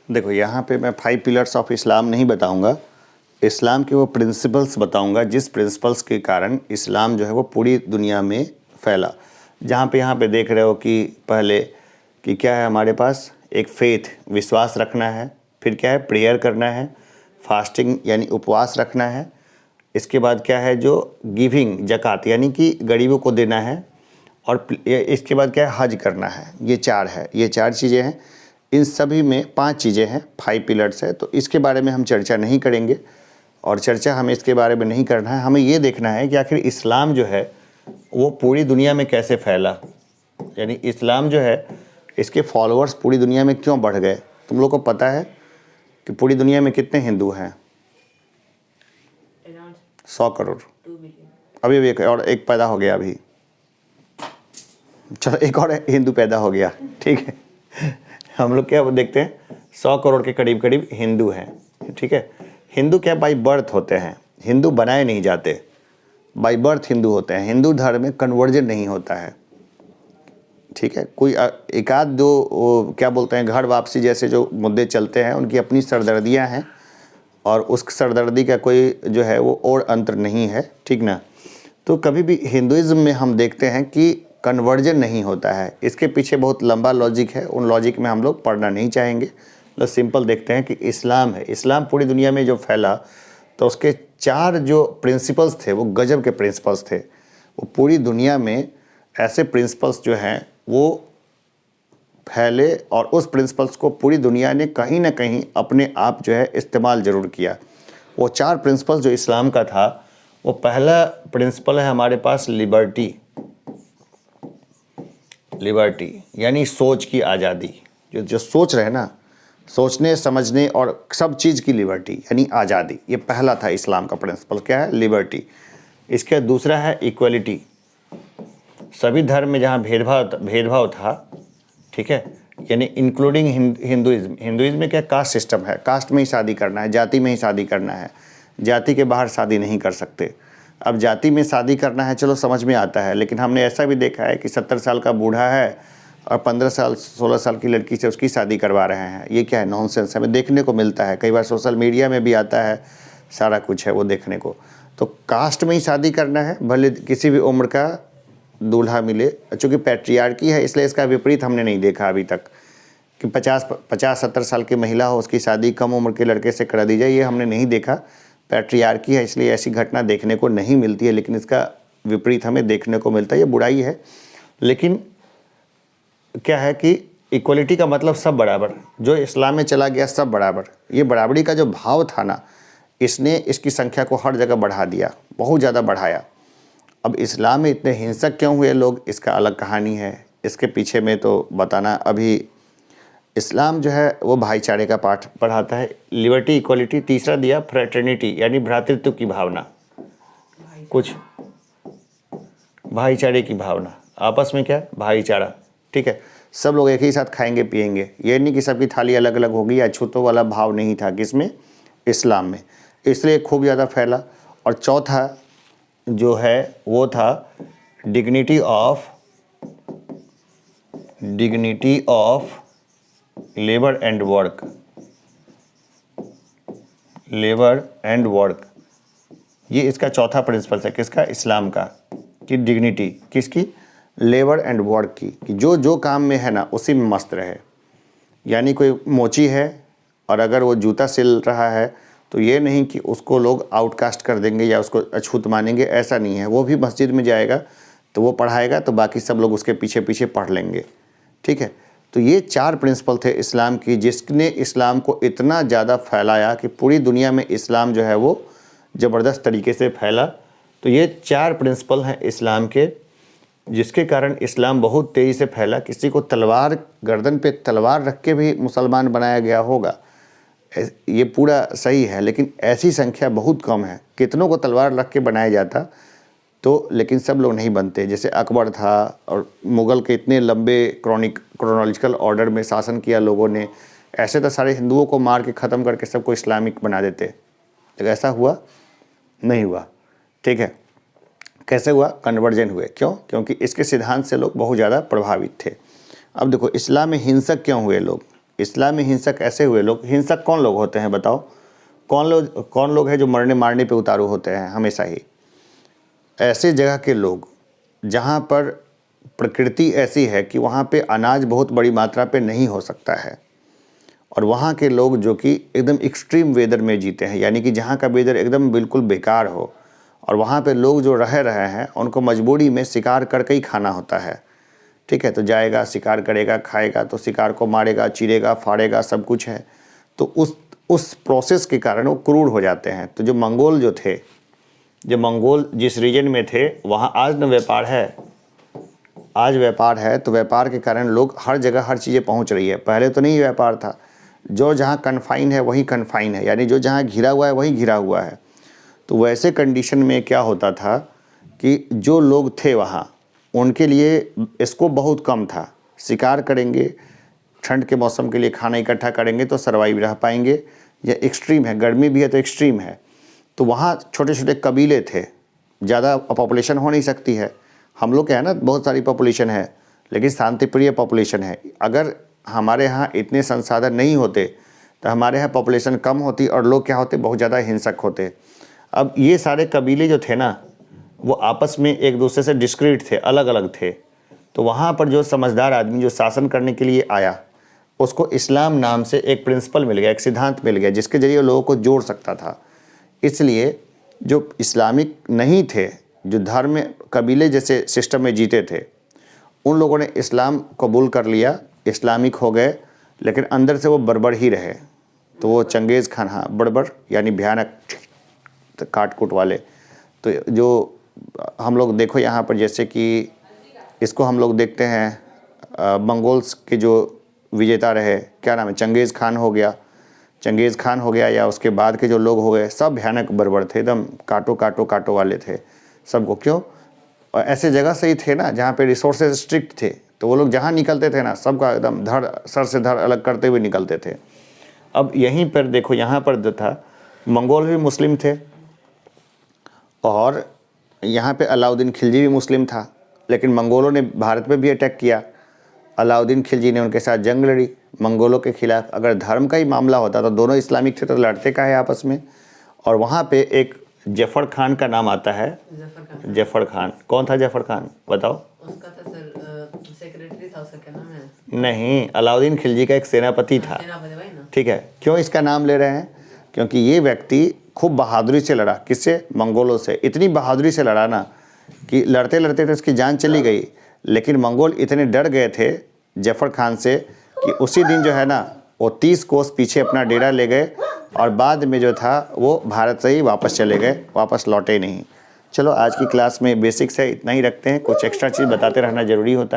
देखो यहाँ पे मैं 5 पिलर्स ऑफ इस्लाम नहीं बताऊँगा, इस्लाम के वो प्रिंसिपल्स बताऊँगा जिस प्रिंसिपल्स के कारण इस्लाम जो है वो पूरी दुनिया में फैला। जहाँ पे यहाँ पे देख रहे हो कि पहले कि क्या है हमारे पास, एक फेथ विश्वास रखना है, फिर क्या है प्रेयर करना है, फास्टिंग यानी उपवास रखना है, इसके बाद क्या है जो गिविंग ज़कात यानी कि गरीबों को देना है, और इसके बाद क्या है हज करना है। ये 4 है, ये 4 चीज़ें हैं। इन सभी में 5 चीज़ें हैं, 5 पिलर्स है, तो इसके बारे में हम चर्चा नहीं करेंगे और चर्चा हमें इसके बारे में नहीं करना है। हमें ये देखना है कि आखिर इस्लाम जो है वो पूरी दुनिया में कैसे फैला, यानी इस्लाम जो है इसके फॉलोअर्स पूरी दुनिया में क्यों बढ़ गए। तुम लोग को पता है कि पूरी दुनिया में कितने हिंदू हैं? 100 करोड़। अभी भी एक पैदा हो गया, अभी चलो एक और हिंदू पैदा हो गया, ठीक है। हम लोग क्या देखते हैं 100 करोड़ के करीब करीब हिंदू हैं, ठीक है। हिंदू क्या बाई बर्थ होते हैं, हिंदू बनाए नहीं जाते, बाई बर्थ हिंदू होते हैं। हिंदू धर्म में कन्वर्जन नहीं होता है, ठीक है। कोई एक आध दो क्या बोलते हैं घर वापसी जैसे जो मुद्दे चलते हैं, उनकी अपनी सरदर्दियां हैं और उस सरदर्दी का कोई जो है वो और अंतर नहीं है, ठीक ना। तो कभी भी हिंदुइज्म में हम देखते हैं कि कन्वर्जन नहीं होता है। इसके पीछे बहुत लंबा लॉजिक है, उन लॉजिक में हम लोग पढ़ना नहीं चाहेंगे। बस सिंपल देखते हैं कि इस्लाम है, इस्लाम पूरी दुनिया में जो फैला तो उसके 4 जो प्रिंसिपल्स थे वो गजब के प्रिंसिपल्स थे। वो पूरी दुनिया में ऐसे प्रिंसिपल्स जो हैं वो फैले और उस प्रिंसिपल्स को पूरी दुनिया ने कहीं ना कहीं अपने आप जो है इस्तेमाल ज़रूर किया। वो 4 प्रिंसिपल्स जो इस्लाम का था, वो पहला प्रिंसिपल है हमारे पास लिबर्टी। लिबर्टी यानी सोच की आज़ादी। जो सोच रहे ना, सोचने समझने और सब चीज़ की लिबर्टी यानी आज़ादी, ये पहला था इस्लाम का प्रिंसिपल। क्या है? लिबर्टी। इसका दूसरा है इक्वलिटी। सभी धर्म में जहाँ भेदभाव था, ठीक है, यानी इंक्लूडिंग हिंदुइज्म। हिंदुइज्म में क्या कास्ट सिस्टम है, कास्ट में ही शादी करना है, जाति में ही शादी करना है, जाति के बाहर शादी नहीं कर सकते। अब जाति में शादी करना है, चलो समझ में आता है, लेकिन हमने ऐसा भी देखा है कि 70 साल का बूढ़ा है और 15 साल 16 साल की लड़की से उसकी शादी करवा रहे हैं। ये क्या है? नॉनसेंस हमें देखने को मिलता है, कई बार सोशल मीडिया में भी आता है, सारा कुछ है वो देखने को। तो कास्ट में ही शादी करना है, भले किसी भी उम्र का दूल्हा मिले। चूँकि पैट्रियार्की है इसलिए इसका विपरीत हमने नहीं देखा अभी तक कि 50-70 साल की महिला हो उसकी शादी कम उम्र के लड़के से करा दी जाए, ये हमने नहीं देखा। पैट्रियार्की है इसलिए ऐसी घटना देखने को नहीं मिलती है, लेकिन इसका विपरीत हमें देखने को मिलता है। ये बुराई है, लेकिन क्या है कि इक्वलिटी का मतलब सब बराबर, जो इस्लाम में चला गया सब बराबर। ये बराबरी का जो भाव था ना, इसने इसकी संख्या को हर जगह बढ़ा दिया, बहुत ज़्यादा बढ़ाया। अब इस्लाम में इतने हिंसक क्यों हुए लोग, इसका अलग कहानी है, इसके पीछे में तो बताना। अभी इस्लाम जो है वो भाईचारे का पाठ पढ़ाता है, लिबर्टी इक्वलिटी। तीसरा दिया फ्रेटर्निटी यानी भ्रातृत्व की भावना, कुछ भाईचारे की भावना, आपस में क्या भाईचारा, ठीक है। सब लोग एक ही साथ खाएंगे पिएंगे, ये नहीं कि सबकी थाली अलग अलग होगी, अछूतों वाला भाव नहीं था किसमें, इस्लाम में, इसलिए खूब ज़्यादा फैला। और चौथा जो है वो था dignity of labour and work. ये इसका चौथा प्रिंसिपल है, किसका? इस्लाम का, कि डिग्निटी किसकी? लेबर एंड वर्क की, कि जो काम में है ना उसी में मस्त रहे। यानी कोई मोची है और अगर वो जूता सिल रहा है तो ये नहीं कि उसको लोग आउटकास्ट कर देंगे या उसको अछूत मानेंगे, ऐसा नहीं है। वो भी मस्जिद में जाएगा तो वो पढ़ाएगा तो बाकी सब लोग उसके पीछे पीछे पढ़ लेंगे, ठीक है। तो ये 4 प्रिंसिपल थे इस्लाम की, जिसने इस्लाम को इतना ज़्यादा फैलाया कि पूरी दुनिया में इस्लाम जो है वो ज़बरदस्त तरीके से फैला। तो ये 4 प्रिंसिपल हैं इस्लाम के, जिसके कारण इस्लाम बहुत तेज़ी से फैला। किसी को तलवार, गर्दन पे तलवार रख के भी मुसलमान बनाया गया होगा, ये पूरा सही है, लेकिन ऐसी संख्या बहुत कम है। कितनों को तलवार रख के बनाया जाता तो, लेकिन सब लोग नहीं बनते। जैसे अकबर था और मुग़ल के इतने लंबे क्रोनोलॉजिकल ऑर्डर में शासन किया लोगों ने, ऐसे तो सारे हिंदुओं को मार के ख़त्म करके सबको इस्लामिक बना देते, लेकिन ऐसा हुआ नहीं हुआ, ठीक है। कैसे हुआ? कन्वर्जन हुए। क्यों? क्योंकि इसके सिद्धांत से लोग बहुत ज़्यादा प्रभावित थे। अब देखो इस्लाम में हिंसक क्यों हुए लोग, इस्लाम में हिंसक ऐसे हुए लोग, हिंसक कौन लोग होते हैं बताओ? कौन लोग हैं जो मरने मारने पे उतारू होते हैं हमेशा ही? ऐसे जगह के लोग जहाँ पर प्रकृति ऐसी है कि वहाँ पे अनाज बहुत बड़ी मात्रा पे नहीं हो सकता है, और वहाँ के लोग जो कि एकदम एक्सट्रीम वेदर में जीते हैं, यानी कि जहाँ का वेदर एकदम बिल्कुल बेकार हो, और वहाँ पे लोग जो रह रहे हैं उनको मजबूरी में शिकार करके ही खाना होता है। ठीक है, तो जाएगा शिकार करेगा, खाएगा, तो शिकार को मारेगा, चीरेगा, फाड़ेगा, सब कुछ है। तो उस प्रोसेस के कारण वो क्रूर हो जाते हैं। तो जो मंगोल जिस रीजन में थे वहाँ आज न व्यापार है, आज व्यापार है, तो व्यापार के कारण लोग हर जगह हर चीज़ें पहुँच रही है। पहले तो नहीं व्यापार था, जो जहाँ कन्फाइन है वहीं कन्फाइन है, यानी जो जहाँ घिरा हुआ है वहीं घिरा हुआ है। तो वैसे कंडीशन में क्या होता था कि जो लोग थे वहाँ, उनके लिए इसको बहुत कम था। शिकार करेंगे, ठंड के मौसम के लिए खाना इकट्ठा करेंगे तो सर्वाइव रह पाएंगे, या एक्सट्रीम है, गर्मी भी है तो एक्सट्रीम है। तो वहाँ छोटे छोटे कबीले थे, ज़्यादा पॉपुलेशन हो नहीं सकती है। हम लोग क्या है ना, बहुत सारी पॉपुलेशन है, लेकिन शांतिप्रिय पॉपुलेशन है। अगर हमारे यहाँ इतने संसाधन नहीं होते तो हमारे यहाँ पॉपुलेशन कम होती और लोग क्या होते, बहुत ज़्यादा हिंसक होते। अब ये सारे कबीले जो थे ना, वो आपस में एक दूसरे से डिस्क्रीट थे, अलग अलग थे। तो वहाँ पर जो समझदार आदमी जो शासन करने के लिए आया, उसको इस्लाम नाम से एक प्रिंसिपल मिल गया, एक सिद्धांत मिल गया, जिसके ज़रिए लोगों को जोड़ सकता था। इसलिए जो इस्लामिक नहीं थे, जो धर्म कबीले जैसे सिस्टम में जीते थे, उन लोगों ने इस्लाम कबूल कर लिया, इस्लामिक हो गए, लेकिन अंदर से वो बर्बर ही रहे। तो वो चंगेज़ खान, हाँ बर्बर यानी भयानक, तो काट कूट वाले। तो जो हम लोग देखो यहाँ पर, जैसे कि इसको हम लोग देखते हैं मंगोल्स के जो विजेता रहे, क्या नाम है, चंगेज़ खान हो गया, या उसके बाद के जो लोग हो गए, सब भयानक बर्बर थे, एकदम काटो वाले थे सबको। क्यों? और ऐसे जगह से ही थे ना जहाँ पे रिसोर्सेज स्ट्रिक्ट थे, तो वो लोग जहाँ निकलते थे ना, सबका एकदम सर से धड़ अलग करते हुए निकलते थे। अब यहीं पर देखो, यहाँ पर जो था, मंगोल भी मुस्लिम थे, और यहाँ पे अलाउद्दीन खिलजी भी मुस्लिम था, लेकिन मंगोलों ने भारत पे भी अटैक किया। अलाउद्दीन खिलजी ने उनके साथ जंग लड़ी मंगोलों के खिलाफ। अगर धर्म का ही मामला होता तो दोनों इस्लामिक थे तो लड़ते का है आपस में। और वहाँ पे एक जफ़र खान का नाम आता है। जफ़र खान कौन था? जफ़र खान बताओ। उसका तो सर सेक्रेटरी था, उसका क्या नाम है? नहीं, अलाउद्दीन खिलजी का एक सेनापति था। ठीक है, क्यों इसका नाम ले रहे हैं? क्योंकि ये व्यक्ति खूब बहादुरी से लड़ा। किससे? मंगोलों से। इतनी बहादुरी से लड़ा ना कि लड़ते लड़ते तो उसकी जान चली गई, लेकिन मंगोल इतने डर गए थे जफ़र खान से कि उसी दिन जो है ना, वो 30 कोस पीछे अपना डेरा ले गए, और बाद में जो था वो भारत से ही वापस चले गए, वापस लौटे नहीं। चलो आज की क्लास में बेसिक्स है, इतना ही रखते हैं। कुछ एक्स्ट्रा चीज़ बताते रहना ज़रूरी होता है।